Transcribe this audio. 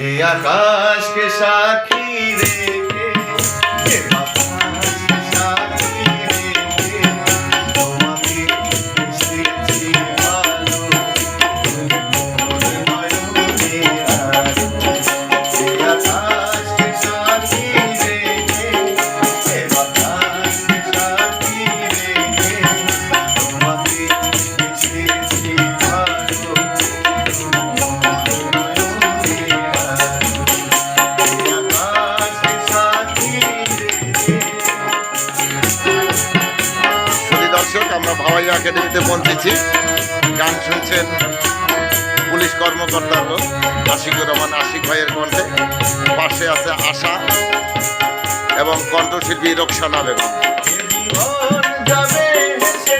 এ আকাশকে সাক্ষী রেখে এ বাতাসকে সাক্ষী রেখে তোমাকে বুঝেছি ভালো তুমি মোর নয়নের আলো। এ আকাশকে সাক্ষী রেখে এ বাতাসকে সাক্ষী রেখে তোমাকে বুঝেছি ভালো তুমি মোর নয়নের আলো। এ আকাশকে সাক্ষী রেখে। শুধু দর্শক, আমরা ভাওয়াই একাডেমিতে পৌঁছেছি। গান শুনছেন পুলিশ কর্মকর্তা হল আশিকুর রহমান আশিক ভাইয়ের কণ্ঠে। পাশে আছে আশা এবং কণ্ঠশিল্পী রোকসানা বেগম। জীবন যাবে হেসে